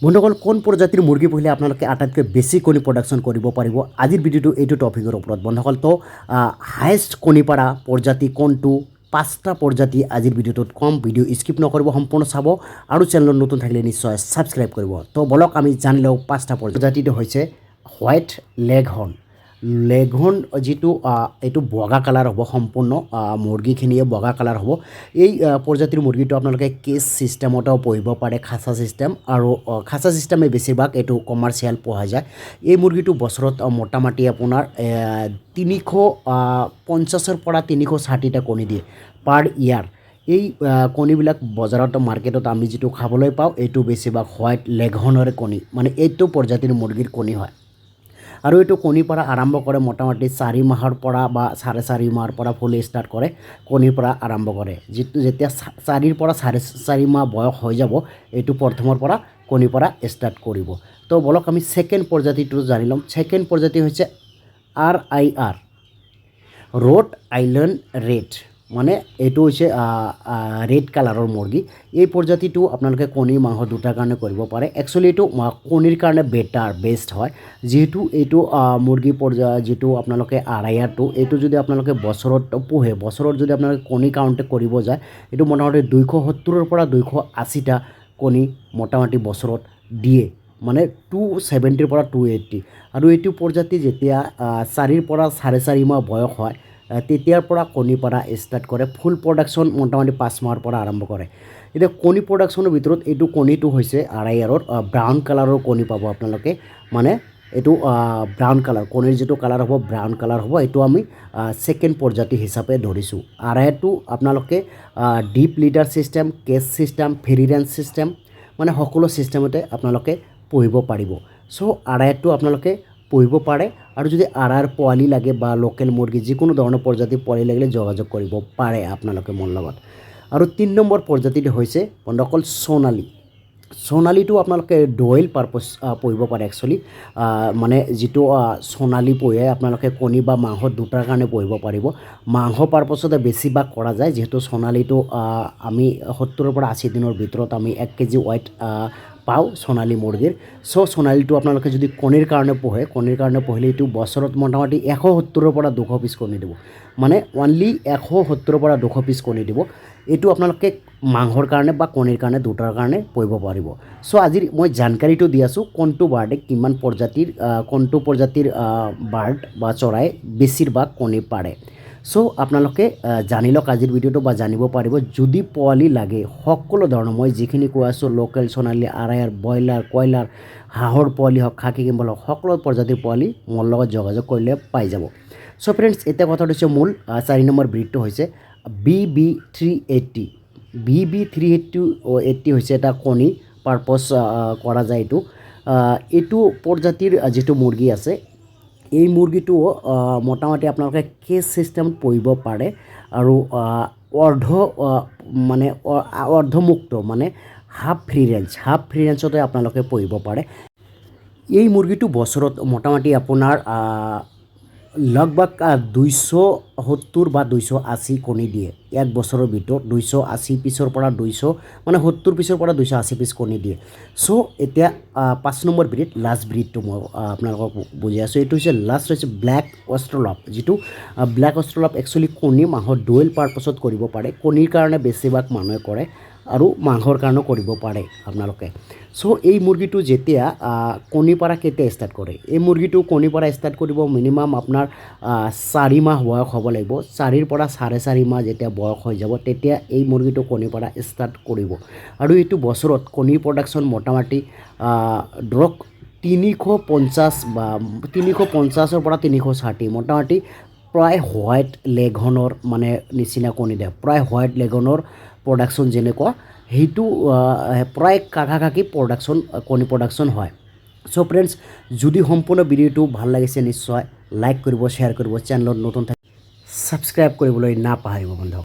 বন্ধুসকল কোন প্ৰজাতিৰ মুৰ্গী পুহিলে আপোনালোকে আটাইতকৈ বেছি কণী প্ৰডাকশ্যন কৰিব পাৰিব আজিৰ ভিডিঅ'টো এইটো টপিকৰ ওপৰত বন্ধুসকল তো হায়েষ্ট কণী পৰা প্ৰজাতি কোনটো পাঁচটা প্ৰজাতি আজিৰ ভিডিঅ'টোত কম ভিডিঅ' স্কিপ নকৰিব সম্পূৰ্ণ চাব আৰু চেনেলত নতুন থাকিলে নিশ্চয় ছাবস্ক্ৰাইব কৰিব তো বলক আমি জানি লওঁ পাঁচটা প্ৰজাতিটো হৈছে হোৱাইট লেগহৰ্ণ লেগহৰ্ণ যিটো এইটো বগা কালাৰ হ'ব সম্পূৰ্ণ মুৰ্গীখিনিয়ে বগা কালাৰ হ'ব এই প্ৰজাতিৰ মুৰ্গীটো আপোনালোকে কেজ ছিষ্টেমতো পুহিব পাৰে খাচা ছিষ্টেম আৰু খাচা ছিষ্টেমে বেছিভাগ এইটো কমাৰ্চিয়েল পোৱা যায় এই মুৰ্গীটো বছৰত মোটামুটি আপোনাৰ 350ৰ পৰা 360টা কণী দিয়ে পাৰ ইয়াৰ এই কণীবিলাক বজাৰত মাৰ্কেটত আমি যিটো খাবলৈ পাওঁ এইটো বেছিভাগ হোৱাইট লেগহৰ্ণৰ কণী মানে এইটো প্ৰজাতিৰ মুৰ্গীৰ কণী হয় আৰু এইটো কণীৰ পৰা আৰম্ভ কৰে মোটামুটি 4 মাহৰ পৰা বা 4.5 মাহৰ পৰা ফুলি ষ্টাৰ্ট কৰে কণীৰ পৰা আৰম্ভ কৰে যিটো যেতিয়া 4ৰ পৰা 4.5 মাহ বয়স হৈ যাব এইটো প্ৰথমৰ পৰা কণীৰ পৰা ষ্টাৰ্ট কৰিব তো বলক আমি সেকেন্ড প্ৰজাতিটো জানি লম সেকেন্ড প্ৰজাতি হৈছে RIR ৰোড আইল্যান্ড ৰেড মানে এইটো হৈছে ৰেড কালাৰৰ মুৰ্গী এই প্ৰজাতিটো আপোনালোকে কণী মাংস দুটাৰ কাৰণে কৰিব পাৰে একচুৱেলি এইটো কণীৰ কাৰণে বেষ্ট হয় যেহেতু এইটো মুৰ্গী যিটো আপোনালোকে RIRটো এইটো যদি আপোনালোকে বছৰত পোহে বছৰত যদি আপোনালোকে কণী কাউণ্ট কৰিব যায় এইটো মোটামুটি 270ৰ পৰা 280টা কণী মোটামুটি বছৰত দিয়ে মানে 270ৰ পৰা 280 আৰু এইটো প্ৰজাতি যেতিয়া 4ৰ পৰা 4.5 মাহ বয়স হয় তেতিয়াৰ পৰা কণী পৰা ষ্টাৰ্ট কৰে ফুল প্ৰডাকশ্যন মোটামুটি 5 মাহৰ পৰা আৰম্ভ কৰে এতিয়া কণী প্ৰডাকশ্যনৰ ভিতৰত এইটো কণীটো হৈছে RIRৰ ব্ৰাউন কালাৰৰ কণী পাব আপোনালোকে মানে এইটো ব্ৰাউন কালাৰ কণীৰ যিটো কালাৰ হ'ব ব্ৰাউন কালাৰ হ'ব এইটো আমি সেকেন্ড প্ৰজাতি হিচাপে ধৰিছোঁ RIRটো আপোনালোকে deep leader system cage system free range system মানে সকলো ছিষ্টেমতে আপোনালোকে পুহিব পাৰিব সো RIRটো আপোনালোকে পুহিব পাৰে আৰু যদি RIR পোৱালি লাগে বা লোকেল মুৰ্গী যিকোনো ধৰণৰ প্ৰজাতি পোৱালি লাগিলে যোগাযোগ কৰিব পাৰে আপোনালোকে মোৰ লগত আৰু 3 নম্বৰ প্ৰজাতিটো হৈছে বন্ধুসকল সোণালীটো আপোনালোকে ডুৱেল পাৰপাছ পুহিব পাৰে একচুৱেলি মানে যিটো সোণালী পুহে আপোনালোকে কণী বা মাংস দুটাৰ কাৰণে পুহিব পাৰিব মাংস পাৰপাছতে বেছিভাগ কৰা যায় যেহেতু সোণালীটো আমি 70ৰ পৰা 80 দিনৰ ভিতৰত আমি 1 কেজি ৱেট পাওঁ সোণালী মুৰ্গীৰ সো সোণালীটো আপোনালোকে যদি কণীৰ কাৰণে পুহিলে এইটো বছৰত মোটামুটি 170ৰ পৰা 200 পিছ কণী দিব মানে অনলি 170ৰ পৰা 200 পিছ কণী দিব এইটো আপোনালোকে মাংসৰ কাৰণে বা কণীৰ কাৰণে দুটাৰ কাৰণে পুহিব পাৰিব সো আজিৰ মই জানকাৰীটো দি আছোঁ কোনটো বাৰ্ডে কিমান প্ৰজাতিৰ কোনটো প্ৰজাতিৰ বাৰ্ড বা চৰাই বেছিভাগ কণী পাৰে সো আপোনালোকে জানি লওক আজিৰ ভিডিঅ'টো বা জানিব পাৰিব যদি পোৱালি লাগে সকলো ধৰণৰ মই যিখিনি কৈ আছোঁ লোকেল সোণালী RIR ব্ৰইলাৰ কয়লাৰ হাঁহৰ পোৱালি হওক খাকী কেম্বেল হওক সকলো প্ৰজাতিৰ পোৱালি মোৰ লগত যোগাযোগ কৰিলে পাই যাব সো ফ্ৰেণ্ডছ এতিয়া কথাটো হৈছে মূল 4 নম্বৰ ব্ৰিডটো হৈছে BB380 হৈছে এটা কণী পাৰপছ কৰা যায় এইটো প্ৰজাতিৰ যিটো মুৰ্গী আছে এই মুৰ্গীটো মোটামুটি আপোনালোকে কেজ ছিষ্টেম পুহিব পাৰে আৰু অৰ্ধমুক্ত মানে হাফ ফ্ৰী ৰেঞ্জতে আপোনালোকে পুহিব পাৰে এই মুৰ্গীটো বছৰত মোটামুটি আপোনাৰ লগভগ 270 বা 280 কণী দিয়ে এক বছৰৰ ভিতৰত 280 পিছৰ পৰা 200 মানে 70 পিছৰ পৰা 280 পিছ কণী দিয়ে সো এতিয়া 5 নম্বৰ ব্ৰিড লাষ্ট ব্ৰিডটো মই আপোনালোকক বুজাই আছোঁ এইটো হৈছে লাষ্ট হৈছে ব্লেক অষ্ট্ৰেলপ যিটো ব্লেক অষ্ট্ৰেলপ একচুৱেলি কণী মাংসৰ ডুৱেল পাৰপাছত কৰিব পাৰে কণীৰ কাৰণে বেছিভাগ মানুহে কৰে আৰু মাংসৰ কাৰণেও কৰিব পাৰে আপোনালোকে সো এই মুৰ্গীটো যেতিয়া কণী পৰা কেতিয়া ষ্টাৰ্ট কৰে এই মুৰ্গীটো কণী পৰা ষ্টাৰ্ট কৰিব মিনিমাম আপোনাৰ 4 মাহ বয়স হ'ব লাগিব 4ৰ পৰা 4.5 মাহ যেতিয়া বয়স হৈ যাব তেতিয়া এই মুৰ্গীটো কণী পৰা ষ্টাৰ্ট কৰিব আৰু এইটো বছৰত কণী প্ৰডাকশ্যন মোটামুটি ধৰক 350 বা 350ৰ পৰা 360 মোটামুটি প্ৰায় হোৱাইট লেগহৰ্ণৰ মানে নিচিনা কণী দিয়ে প্ৰায় হোৱাইট লেগহৰ্ণৰ প্ৰডাকশ্যন যেনেকুৱা সেইটো প্ৰায় কাকাকাকি প্ৰডাকশ্যন কণী প্ৰডাকশ্যন হয় সো ফ্ৰেণ্ডছ যদি সম্পূৰ্ণ ভিডিঅ'টো ভাল লাগিছে নিশ্চয় লাইক কৰিব শ্বেয়াৰ কৰিব চেনেলত নতুন ছাবস্ক্ৰাইব কৰিবলৈ নাপাহৰিব বন্ধু